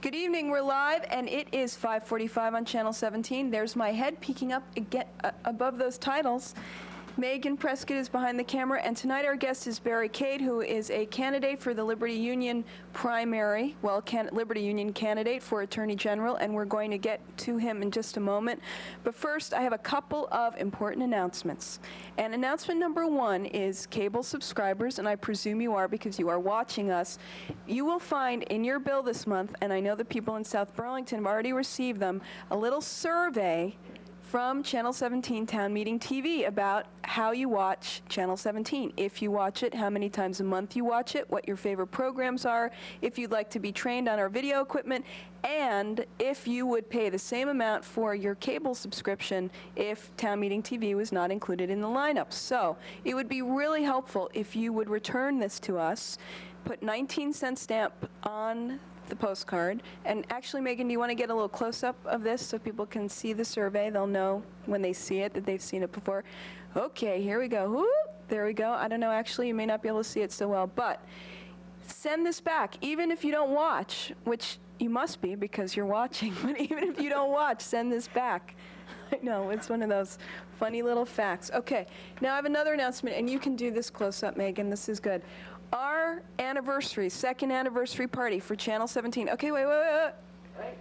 Good evening, we're live, and it is 5:45 on Channel 17. There's my head peeking up again, above those titles. Megan Prescott is behind the camera, and tonight our guest is Barry Kade, who is a candidate for the Liberty Union primary, Liberty Union candidate for Attorney General, and we're going to get to him in just a moment. But first, I have a couple of important announcements. And announcement number one is cable subscribers, and I presume you are because you are watching us. You will find in your bill this month, and I know the people in South Burlington have already received them, a little survey from Channel 17 Town Meeting TV about how you watch Channel 17. If you watch it, how many times a month you watch it, what your favorite programs are, if you'd like to be trained on our video equipment, and if you would pay the same amount for your cable subscription if Town Meeting TV was not included in the lineup. So it would be really helpful if you would return this to us, put 19-cent stamp on the postcard. And actually, Megan, do you want to get a little close-up of this so people can see the survey? They'll know when they see it that they've seen it before. Okay, here we go. Whoop, there we go. I don't know, actually, you may not be able to see it so well, but send this back, even if you don't watch, which you must be because you're watching, but even if you don't watch, send this back. I know, it's one of those funny little facts. Okay, now I have another announcement, and you can do this close-up, Megan. This is good. Our anniversary, second anniversary party for Channel 17. Okay, wait. Right? Okay.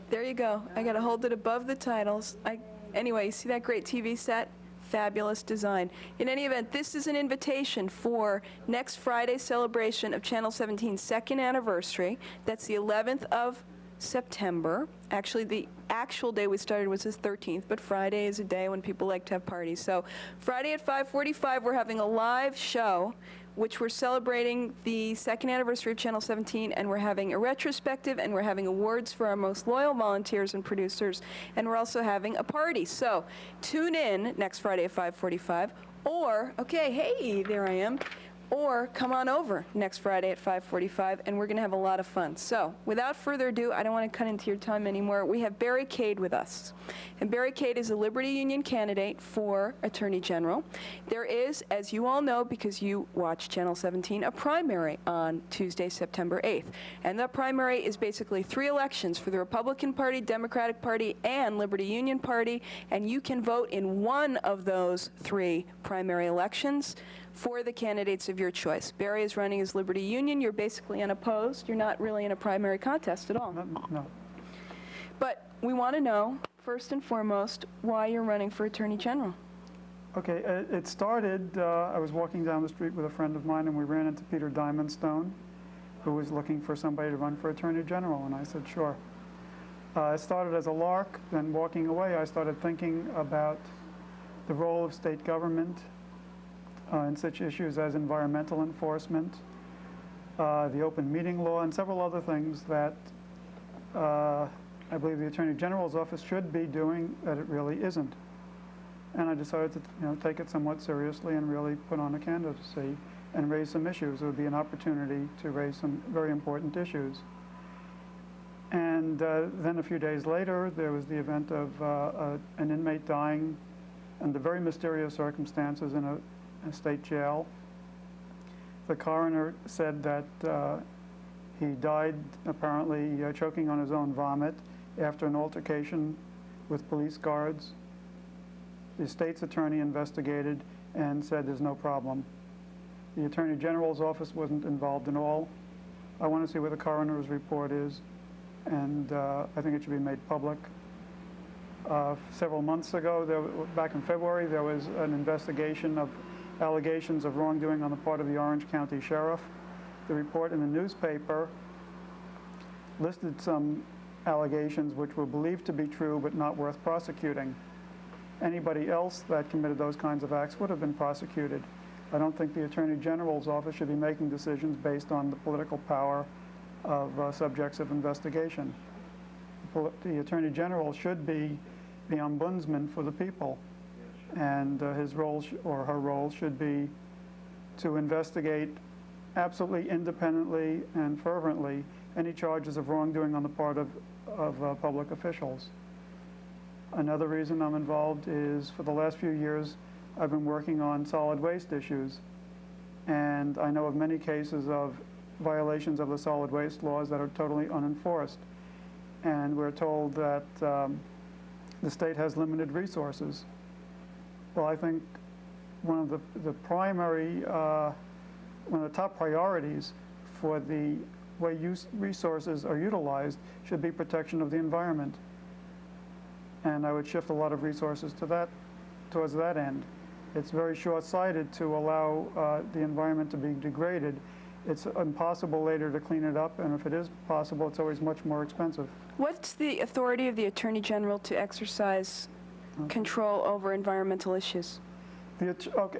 There you go. I got to hold it above the titles. Anyway, you see that great TV set? Fabulous design. In any event, this is an invitation for next Friday's celebration of Channel 17's second anniversary. That's the 11th of September. Actually, the actual day we started was the 13th, but Friday is a day when people like to have parties. So Friday at 5:45, we're having a live show which we're celebrating the second anniversary of Channel 17, and we're having a retrospective, and we're having awards for our most loyal volunteers and producers, and we're also having a party. So tune in next Friday at 5:45, or, okay, hey, there I am, or come on over next Friday at 5:45, and we're going to have a lot of fun. So without further ado, I don't want to cut into your time anymore. We have Barry Kade with us. And Barry Kade is a Liberty Union candidate for Attorney General. There is, as you all know, because you watch Channel 17, a primary on Tuesday, September 8th. And that primary is basically 3 elections for the Republican Party, Democratic Party, and Liberty Union Party, and you can vote in one of those 3 primary elections for the candidates of your choice. Barry is running as Liberty Union. You're basically unopposed. You're not really in a primary contest at all. No. But we want to know, first and foremost, why you're running for Attorney General. Okay, it started, I was walking down the street with a friend of mine, and we ran into Peter Diamondstone, who was looking for somebody to run for Attorney General, and I said, sure. It started as a lark, then walking away, I started thinking about the role of state government in such issues as environmental enforcement, the open meeting law, and several other things that I believe the Attorney General's office should be doing that it really isn't. And I decided to take it somewhat seriously and really put on a candidacy and raise some issues. It would be an opportunity to raise some very important issues. And then a few days later, there was the event of an inmate dying under very mysterious circumstances in a state jail. The coroner said that he died apparently choking on his own vomit after an altercation with police guards. The state's attorney investigated and said there's no problem. The Attorney General's office wasn't involved at all. I want to see what the coroner's report is, and I think it should be made public. Several months ago, back in February, there was an investigation of allegations of wrongdoing on the part of the Orange County Sheriff. The report in the newspaper listed some allegations which were believed to be true but not worth prosecuting. Anybody else that committed those kinds of acts would have been prosecuted. I don't think the Attorney General's office should be making decisions based on the political power of subjects of investigation. The Attorney General should be the ombudsman for the people, and his role or her role should be to investigate absolutely independently and fervently any charges of wrongdoing on the part of public officials. Another reason I'm involved is for the last few years I've been working on solid waste issues, and I know of many cases of violations of the solid waste laws that are totally unenforced. And we're told that the state has limited resources. Well, I think one of the primary, one of the top priorities for the way resources are utilized should be protection of the environment. And I would shift a lot of resources to that, towards that end. It's very short-sighted to allow the environment to be degraded. It's impossible later to clean it up, and if it is possible, it's always much more expensive. What's the authority of the Attorney General to exercise control over environmental issues? Okay.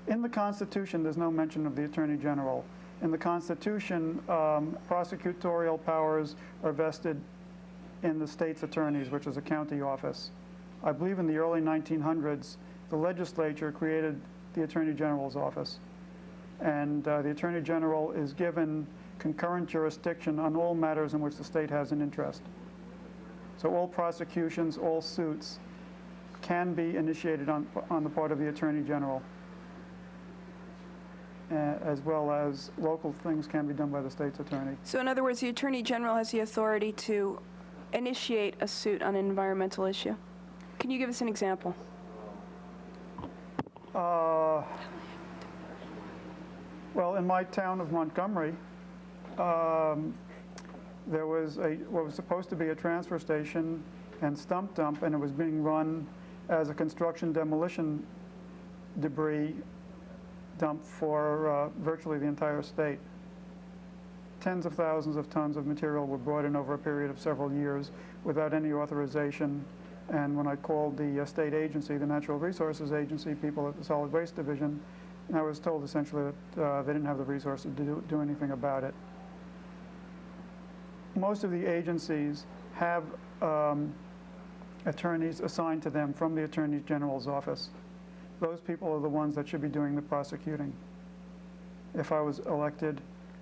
In the Constitution, there's no mention of the Attorney General. In the Constitution, prosecutorial powers are vested in the state's attorneys, which is a county office. I believe in the early 1900s, the legislature created the Attorney General's office. And the Attorney General is given concurrent jurisdiction on all matters in which the state has an interest. So all prosecutions, all suits can be initiated on the part of the Attorney General, as well as local things can be done by the state's attorney. So in other words, the Attorney General has the authority to initiate a suit on an environmental issue. Can you give us an example? Well, in my town of Montgomery, there was what was supposed to be a transfer station and stump dump, and it was being run as a construction demolition debris dump for virtually the entire state. Tens of thousands of tons of material were brought in over a period of several years without any authorization. And when I called the state agency, the Natural Resources Agency, people at the Solid Waste Division, and I was told essentially that they didn't have the resources to do anything about it. Most of the agencies have attorneys assigned to them from the Attorney General's office. Those people are the ones that should be doing the prosecuting. If I was elected,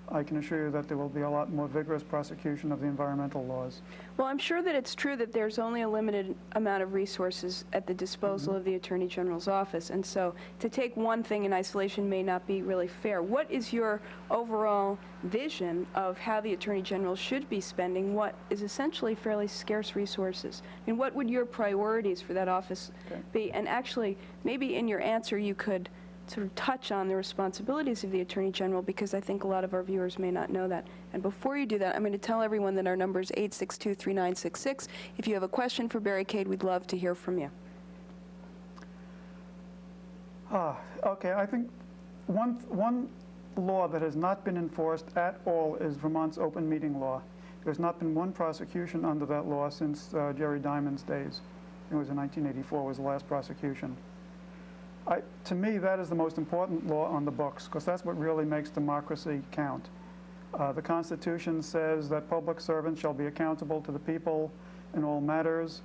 I can assure you that there will be a lot more vigorous prosecution of the environmental laws. Well, I'm sure that it's true that there's only a limited amount of resources at the disposal of the Attorney General's office, and so to take one thing in isolation may not be really fair. What is your overall vision of how the Attorney General should be spending what is essentially fairly scarce resources? And what would your priorities for that office be? And actually, maybe in your answer you could sort of touch on the responsibilities of the Attorney General, because I think a lot of our viewers may not know that. And before you do that, I'm going to tell everyone that our number is 862-3966. If you have a question for Barry Kade, we'd love to hear from you. Okay, I think one law that has not been enforced at all is Vermont's open meeting law. There's not been one prosecution under that law since Jerry Diamond's days. It was in 1984 was the last prosecution. To me, that is the most important law on the books, because that's what really makes democracy count. The Constitution says that public servants shall be accountable to the people in all matters.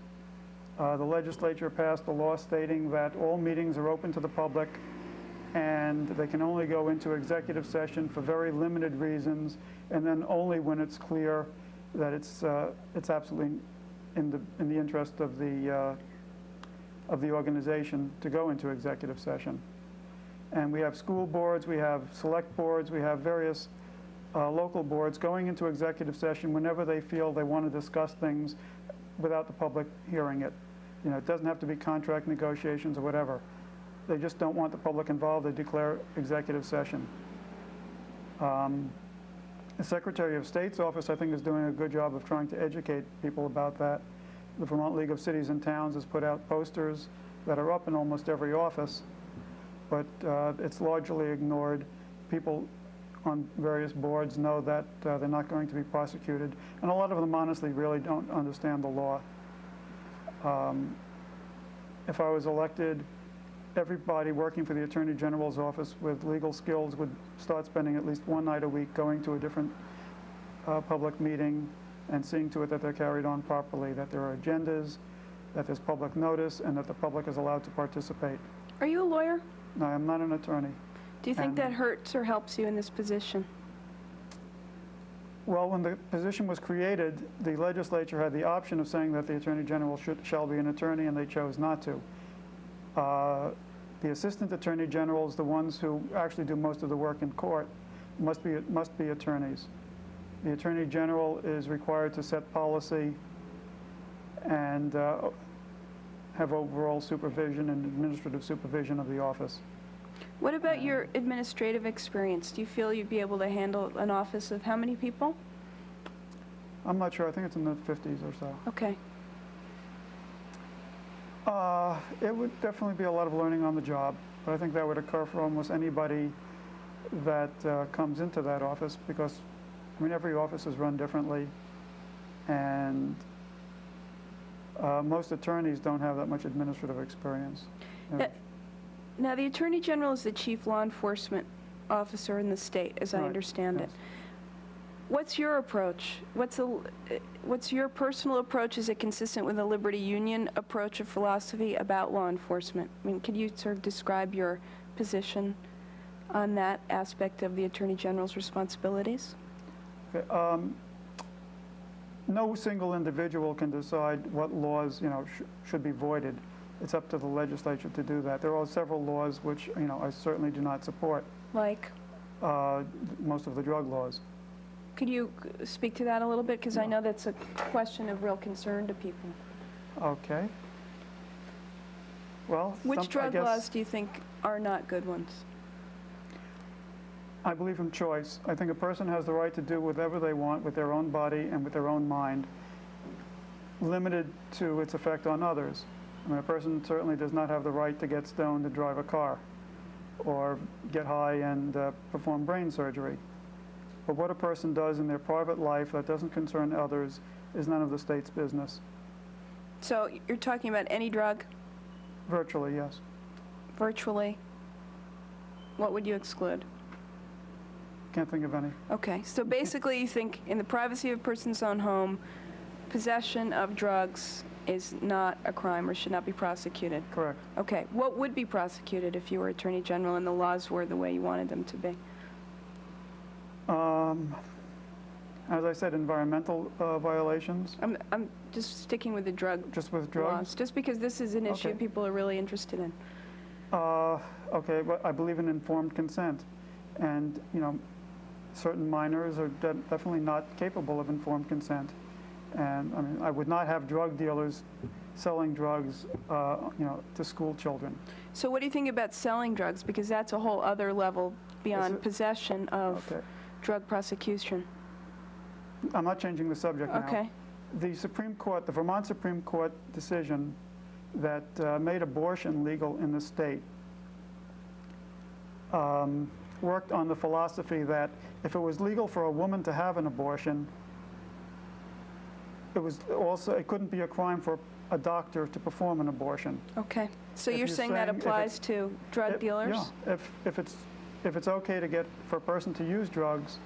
The legislature passed a law stating that all meetings are open to the public, and they can only go into executive session for very limited reasons, and then only when it's clear that it's absolutely in the interest of the organization to go into executive session. And we have school boards, we have select boards, we have various local boards going into executive session whenever they feel they want to discuss things without the public hearing it. You know, it doesn't have to be contract negotiations or whatever. They just don't want the public involved. They declare executive session. The Secretary of State's office, I think, is doing a good job of trying to educate people about that. The Vermont League of Cities and Towns has put out posters that are up in almost every office, but it's largely ignored. People on various boards know that they're not going to be prosecuted, and a lot of them honestly really don't understand the law. If I was elected, everybody working for the Attorney General's office with legal skills would start spending at least one night a week going to a different public meeting and seeing to it that they're carried on properly, that there are agendas, that there's public notice, and that the public is allowed to participate. Are you a lawyer? No, I'm not an attorney. Do you think that hurts or helps you in this position? Well, when the position was created, the legislature had the option of saying that the Attorney General shall be an attorney, and they chose not to. The Assistant Attorney Generals, the ones who actually do most of the work in court, must be attorneys. The Attorney General is required to set policy and have overall supervision and administrative supervision of the office. What about your administrative experience? Do you feel you'd be able to handle an office of how many people? I'm not sure. I think it's in the 50s or so. Okay. It would definitely be a lot of learning on the job, but I think that would occur for almost anybody that comes into that office, because, I mean, every office is run differently, and most attorneys don't have that much administrative experience. You know. Now, the Attorney General is the chief law enforcement officer in the state, as I Right, understand yes. it. What's your approach? What's your personal approach? Is it consistent with the Liberty Union approach of philosophy about law enforcement? I mean, could you sort of describe your position on that aspect of the Attorney General's responsibilities? Okay, no single individual can decide what laws, you know, should be voided. It's up to the legislature to do that. There are several laws which, you know, I certainly do not support. Like? Most of the drug laws. Could you speak to that a little bit? Because I know that's a question of real concern to people. Okay. Well, Which I drug guess laws do you think are not good ones? I believe in choice. I think a person has the right to do whatever they want with their own body and with their own mind, limited to its effect on others. I mean, a person certainly does not have the right to get stoned to drive a car or get high and perform brain surgery. But what a person does in their private life that doesn't concern others is none of the state's business. So you're talking about any drug? Virtually, yes. Virtually? What would you exclude? Can't think of any. Okay, so basically you think in the privacy of a person's own home, possession of drugs is not a crime or should not be prosecuted? Correct. Okay, what would be prosecuted if you were Attorney General and the laws were the way you wanted them to be? As I said, environmental violations. I'm just sticking with the drug Just with drugs? laws, just because this is an issue Okay. people are really interested in. Okay, but I believe in informed consent. And, you know, certain minors are definitely not capable of informed consent. And, I mean, I would not have drug dealers selling drugs, you know, to school children. So what do you think about selling drugs? Because that's a whole other level beyond it? possession of Okay. drug prosecution. I'm not changing the subject now. Okay. The Supreme Court, the Vermont Supreme Court decision that made abortion legal in the state worked on the philosophy that if it was legal for a woman to have an abortion, it couldn't be a crime for a doctor to perform an abortion. Okay. So If you're you're saying that saying if applies to drug dealers? Yeah. If it's okay for a person to use drugs,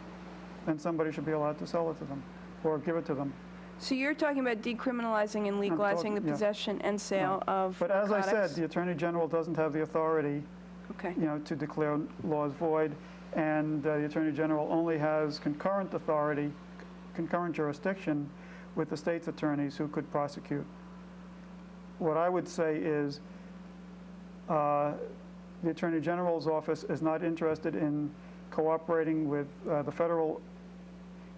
then somebody should be allowed to sell it to them or give it to them. So you're talking about decriminalizing and legalizing the yeah. possession and sale of But as I said, narcotics? the Attorney General doesn't have the authority, Okay. you know, to declare laws void, and the Attorney General only has concurrent authority, concurrent jurisdiction with the state's attorneys who could prosecute. What I would say is the Attorney General's office is not interested in cooperating with the federal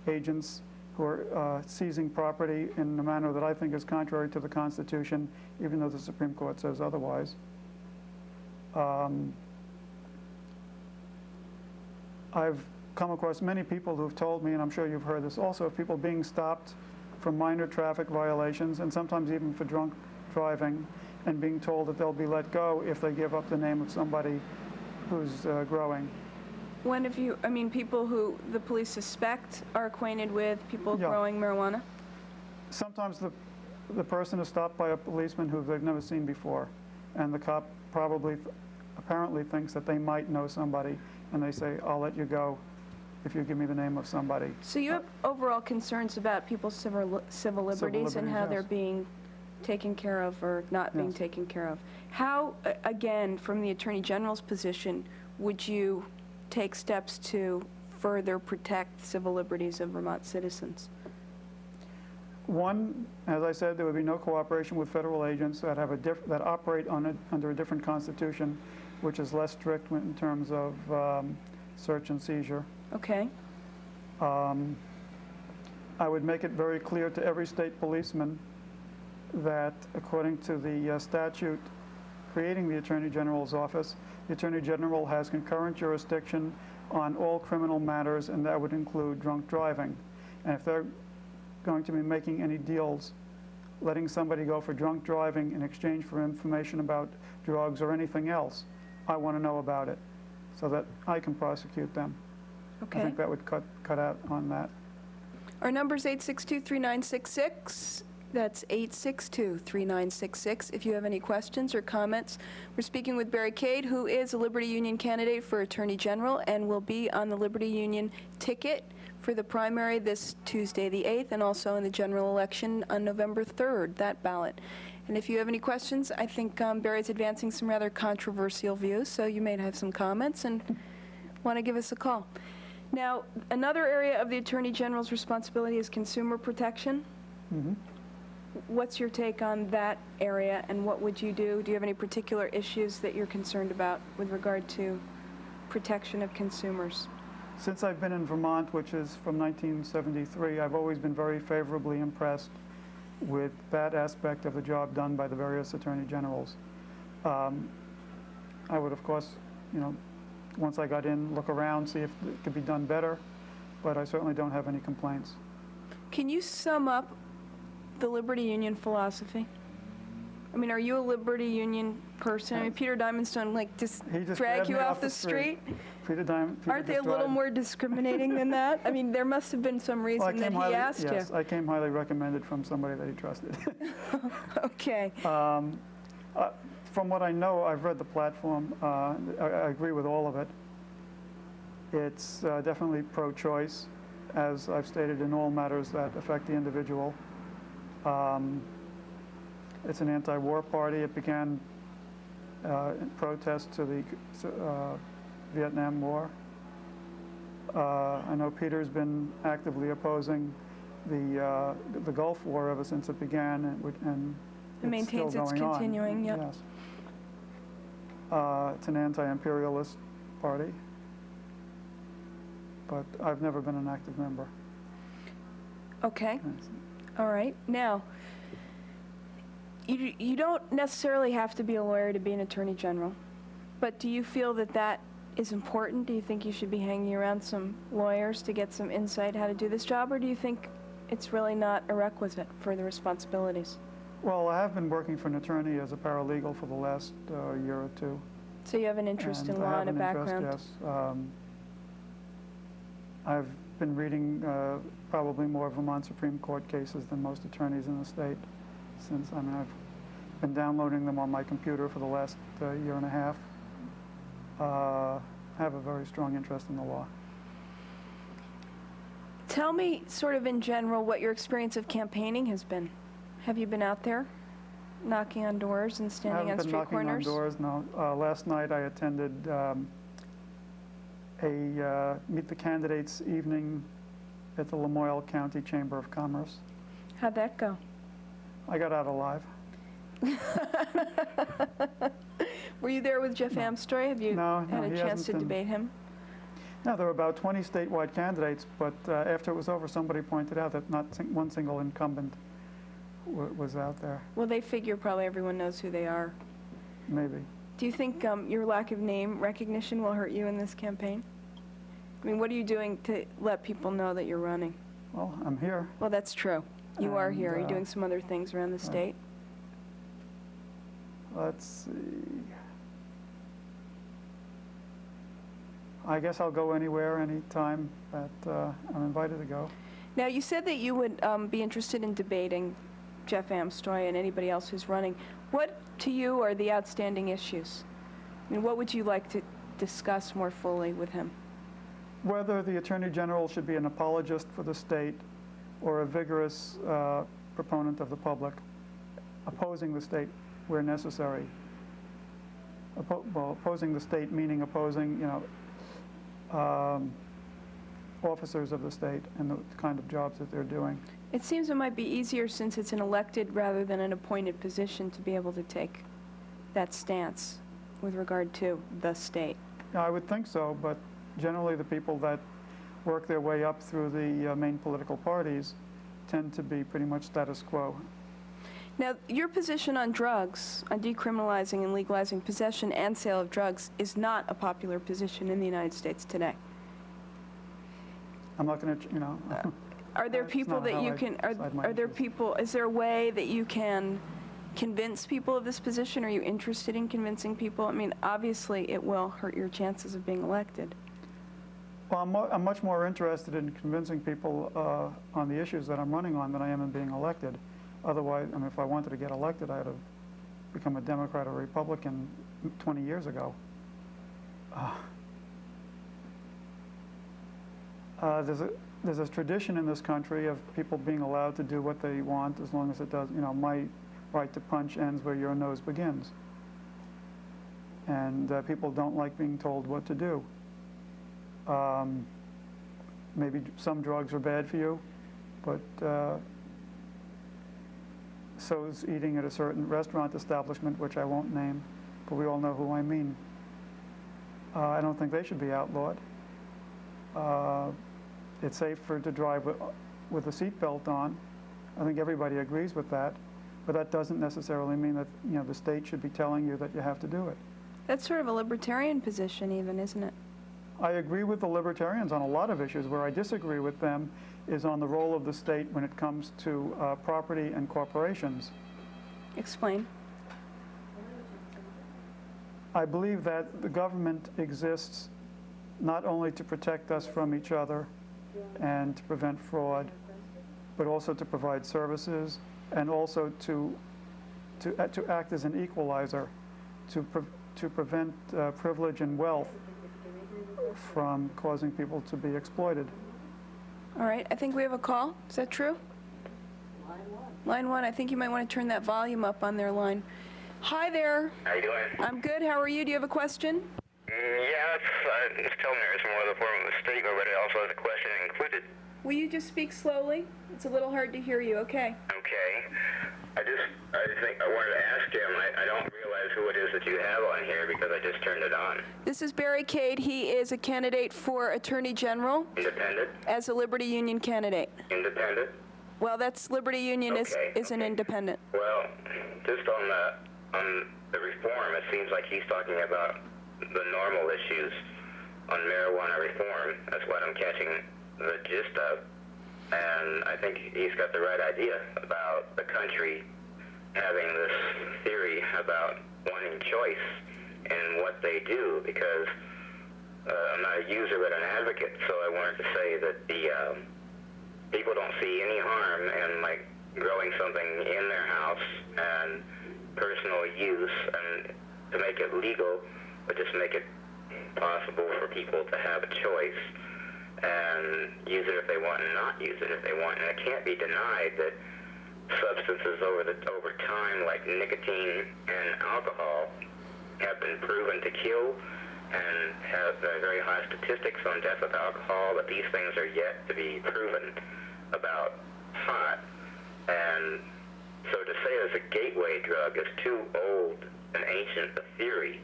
agents who are seizing property in a manner that I think is contrary to the Constitution, even though the Supreme Court says otherwise. I've come across many people who've told me, and I'm sure you've heard this also, of people being stopped for minor traffic violations and sometimes even for drunk driving, and being told that they'll be let go if they give up the name of somebody who's growing. When have you, I mean, people who the police suspect are acquainted with, people Yeah. growing marijuana? Sometimes the person is stopped by a policeman who they've never seen before, and the cop apparently thinks that they might know somebody, and they say, I'll let you go if you give me the name of somebody. So you have overall concerns about people's civil liberties and how liberties, they're yes. being taken care of or not being Yes. taken care of. How, again, from the Attorney General's position, would you take steps to further protect civil liberties of Vermont citizens? One, as I said, there would be no cooperation with federal agents that have that operate under a different constitution, which is less strict in terms of search and seizure. Okay. I would make it very clear to every state policeman that according to the statute creating the Attorney General's office, the Attorney General has concurrent jurisdiction on all criminal matters, and that would include drunk driving. And if they're going to be making any deals, letting somebody go for drunk driving in exchange for information about drugs or anything else, I want to know about it so that I can prosecute them. Okay. I think that would cut out on that. Our number's 862-3966. That's 862-3966. If you have any questions or comments, we're speaking with Barry Kade, who is a Liberty Union candidate for Attorney General and will be on the Liberty Union ticket for the primary this Tuesday, the 8th, and also in the general election on November 3rd, that ballot. And if you have any questions, I think Barry's advancing some rather controversial views, so you may have some comments and want to give us a call. Now, another area of the Attorney General's responsibility is consumer protection. Mm-hmm. What's your take on that area, and what would you do? Do you have any particular issues that you're concerned about with regard to protection of consumers? Since I've been in Vermont, which is from 1973, I've always been very favorably impressed with that aspect of the job done by the various Attorney Generals. I would, of course, once I got in, look around, see if it could be done better, but I certainly don't have any complaints. Can you sum up the Liberty Union philosophy? I mean, are you a Liberty Union person? I mean, Peter Diamondstone, just drag you off the street? Peter Aren't they a little more discriminating than that? I mean, there must have been some reason that he asked you. Yes, I came highly recommended from somebody that he trusted. Okay. From what I know, I've read the platform. I agree with all of it. It's definitely pro-choice, as I've stated, in all matters that affect the individual. It's an anti-war party. It began in protest to the Vietnam War. I know Peter's been actively opposing the Gulf War ever since it began, and it maintains it's continuing. Yep. Yes. It's an anti-imperialist party, but I've never been an active member. Okay. All right. Now, you don't necessarily have to be a lawyer to be an Attorney General, but do you feel that that is important? Do you think you should be hanging around some lawyers to get some insight how to do this job, or do you think it's really not a requisite for the responsibilities? Well, I have been working for an attorney as a paralegal for the last year or two. So you have an interest in law and a background? Yes. I've been reading probably more Vermont Supreme Court cases than most attorneys in the state since, I've been downloading them on my computer for the last year and a half. I have a very strong interest in the law. Tell me, sort of in general, what your experience of campaigning has been. Have you been out there knocking on doors and standing on street corners? I haven't been knocking on doors, no. Last night I attended a Meet the Candidates evening at the Lamoille County Chamber of Commerce. How'd that go? I got out alive. Were you there with Jeff Amstroy? Have you had a chance to debate him? No, there were about 20 statewide candidates, but after it was over, somebody pointed out that not one single incumbent was out there. Well, they figure probably everyone knows who they are. Maybe. Do you think your lack of name recognition will hurt you in this campaign? I mean, what are you doing to let people know that you're running? Well, I'm here. Well, that's true. You are here. Are you doing some other things around the state? Let's see. I guess I'll go anywhere, anytime that I'm invited to go. Now, you said that you would be interested in debating Jeff Amstroy and anybody else who's running. What, to you, are the outstanding issues? I mean, what would you like to discuss more fully with him? Whether the Attorney General should be an apologist for the state or a vigorous proponent of the public, opposing the state where necessary. Well, opposing the state meaning opposing, officers of the state and the kind of jobs that they're doing. It seems it might be easier, since it's an elected rather than an appointed position, to be able to take that stance with regard to the state. Yeah, I would think so, but generally the people that work their way up through the main political parties tend to be pretty much status quo. Now, your position on drugs, on decriminalizing and legalizing possession and sale of drugs, is not a popular position in the United States today. I'm not going to, you know. Are there That's people not that how you I can, decide my are there issues. people, is there a way that you can convince people of this position? Are you interested in convincing people? I mean, obviously, it will hurt your chances of being elected. Well, I'm much more interested in convincing people on the issues that I'm running on than I am in being elected. Otherwise, I mean, if I wanted to get elected, I'd have become a Democrat or Republican 20 years ago. There's a tradition in this country of people being allowed to do what they want as long as it does, you know, my right to punch ends where your nose begins. And people don't like being told what to do. Maybe some drugs are bad for you, but so is eating at a certain restaurant establishment, which I won't name, but we all know who I mean. I don't think they should be outlawed. It's safer to drive with a seatbelt on. I think everybody agrees with that, but that doesn't necessarily mean that, you know, the state should be telling you that you have to do it. That's sort of a libertarian position even, isn't it? I agree with the libertarians on a lot of issues. Where I disagree with them is on the role of the state when it comes to property and corporations. Explain. I believe that the government exists not only to protect us from each other and to prevent fraud, but also to provide services and also to act as an equalizer, to prevent privilege and wealth from causing people to be exploited. All right, I think we have a call. Is that true? Line 1, I think you might want to turn that volume up on their line. Hi there. How you doing? I'm good. How are you? Do you have a question? Yeah, it's telling me there's more of the form of mistake, but it also has a question included. Will you just speak slowly? It's a little hard to hear you. Okay. Okay. I think I wanted to ask him, I don't realize who it is that you have on here because I just turned it on. This is Barry Kade. He is a candidate for Attorney General Independent? as a Liberty Union candidate. Independent? Well, that's Liberty Union is an independent. Well, just on the reform, it seems like he's talking about the normal issues on marijuana reform. That's what I'm catching the gist of. And I think he's got the right idea about the country having this theory about wanting choice in what they do, because I'm not a user but an advocate, so I wanted to say that the people don't see any harm in like growing something in their house and personal use, and to make it legal, but just make it possible for people to have a choice and use it if they want and not use it if they want. And it can't be denied that substances over time, like nicotine and alcohol, have been proven to kill and have very high statistics on death with alcohol, but these things are yet to be proven about pot. And so to say it's a gateway drug is too old and ancient a theory,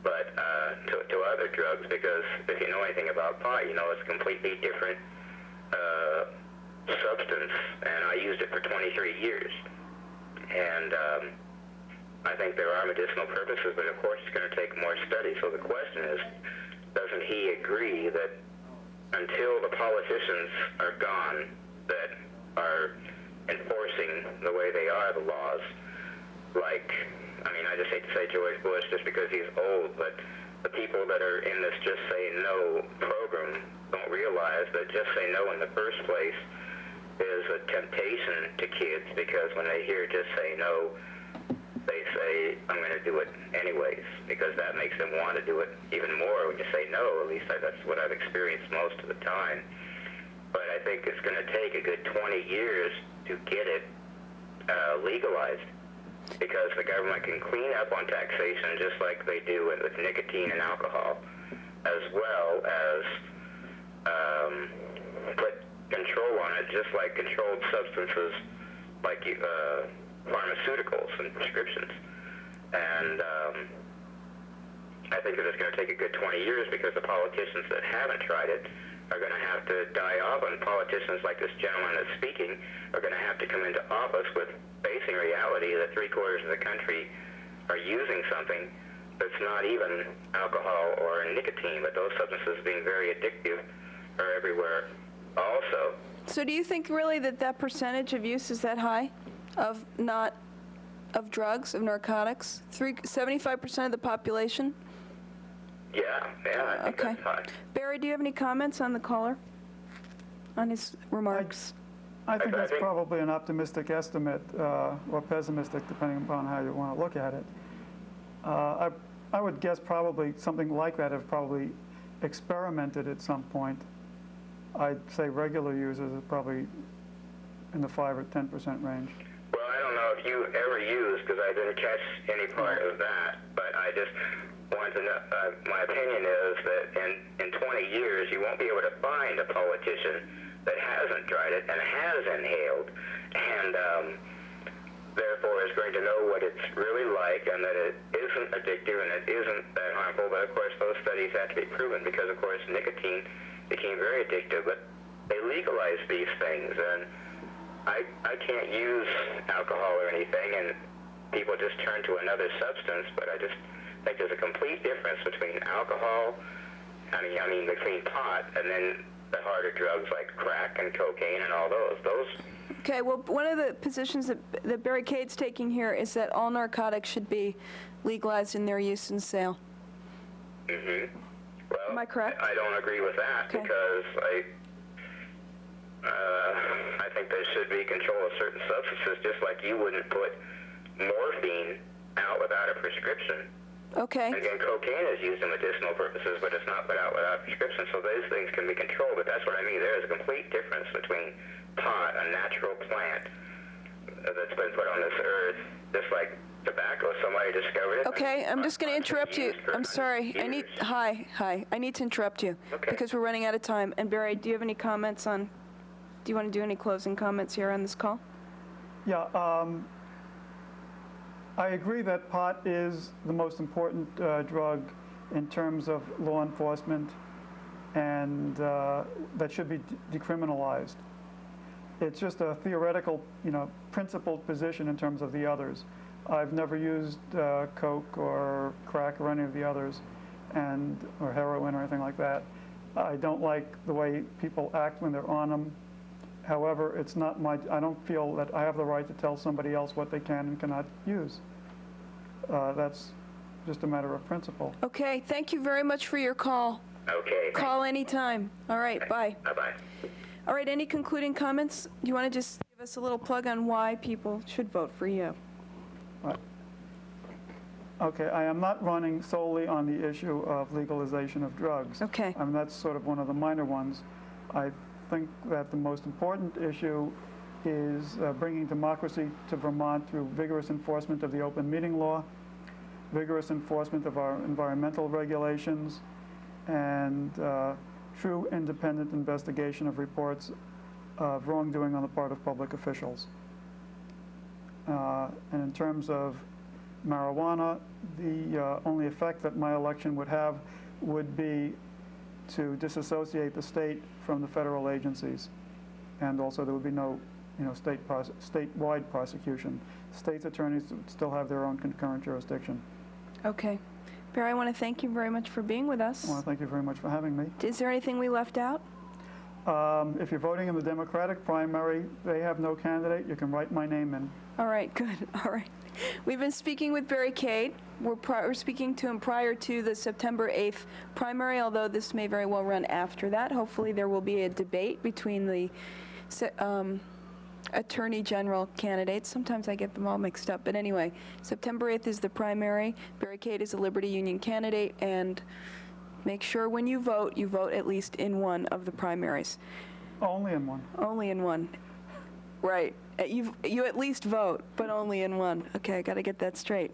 but to other drugs, because if you know anything about pot, you know it's a completely different substance, and I used it for 23 years. And I think there are medicinal purposes, but of course it's going to take more study. So the question is, doesn't he agree that until the politicians are gone that are enforcing the way they are the laws, like, I mean, I just hate to say George Bush just because he's old, but the people that are in this Just Say No program don't realize that Just Say No in the first place is a temptation to kids, because when they hear Just Say No, they say, I'm going to do it anyways, because that makes them want to do it even more when you say no. At least that's what I've experienced most of the time. But I think it's going to take a good 20 years to get it legalized, because the government can clean up on taxation just like they do with nicotine and alcohol, as well as put control on it, just like controlled substances like pharmaceuticals and prescriptions. And I think that it's going to take a good 20 years because the politicians that haven't tried it are going to have to die off, and politicians like this gentleman that's speaking are going to have to come into office with facing reality that 3/4 of the country are using something that's not even alcohol or nicotine, but those substances being very addictive are everywhere also. So do you think really that that percentage of use is that high of drugs, of narcotics? 75% of the population? Yeah, I think Okay. that's high. Barry, do you have any comments on the caller, on his remarks? I think I that's think- probably an optimistic estimate, or pessimistic, depending upon how you want to look at it. I would guess probably something like that have probably experimented at some point. I'd say regular users are probably in the 5 or 10% range. Well, I don't know if you ever used, because I didn't catch any part of that, but I just wanted to know, my opinion is that in 20 years, you won't be able to find a politician that hasn't tried it and has inhaled, and therefore is going to know what it's really like and that it isn't addictive and it isn't that harmful. But of course, those studies have to be proven because, of course, nicotine became very addictive, but they legalized these things, and I can't use alcohol or anything, and people just turn to another substance, but I just think there's a complete difference between alcohol, I mean between pot, and then the harder drugs like crack and cocaine and all those. Okay, well, one of the positions that Barry Cade's taking here is that all narcotics should be legalized in their use and sale. Mm-hmm. Well, Am I correct? I don't agree with that, Okay. because I think there should be control of certain substances, just like you wouldn't put morphine out without a prescription. Okay. And again, cocaine is used in medicinal purposes, but it's not put out without a prescription, so those things can be controlled. But that's what I mean. There is a complete difference between pot, a natural plant that's been put on this earth, just like tobacco. Somebody discovered it. Okay, I'm just going to interrupt you. Used for I'm sorry. years. Hi. I need to interrupt you Okay. because we're running out of time. And Barry, do you have any comments on, do you want to do any closing comments here on this call? Yeah, I agree that pot is the most important drug in terms of law enforcement, and that should be decriminalized. It's just a theoretical, principled position in terms of the others. I've never used coke or crack or any of the others, or heroin or anything like that. I don't like the way people act when they're on them. However, it's not I don't feel that I have the right to tell somebody else what they can and cannot use. That's just a matter of principle. Okay, thank you very much for your call. Okay. Call anytime. All right, bye. Bye-bye. All right, any concluding comments? Do you want to just give us a little plug on why people should vote for you? Okay, I am not running solely on the issue of legalization of drugs. Okay. That's sort of one of the minor ones. I think that the most important issue is bringing democracy to Vermont through vigorous enforcement of the open meeting law, vigorous enforcement of our environmental regulations, and true independent investigation of reports of wrongdoing on the part of public officials. And in terms of marijuana, the only effect that my election would have would be to disassociate the state from the federal agencies. And also there would be no statewide prosecution. State's attorneys would still have their own concurrent jurisdiction. Okay. Barry, I want to thank you very much for being with us. I want to thank you very much for having me. Is there anything we left out? If you're voting in the Democratic primary, they have no candidate. You can write my name in. All right, good. All right. We've been speaking with Barry Cade. We're speaking to him prior to the September 8th primary, although this may very well run after that. Hopefully there will be a debate between the Attorney General candidates. Sometimes I get them all mixed up. But anyway, September 8th is the primary. Barry Cade is a Liberty Union candidate, and make sure when you vote at least in one of the primaries. Only in one. Only in one. Right. You at least vote, but only in one. Okay, I got to get that straight.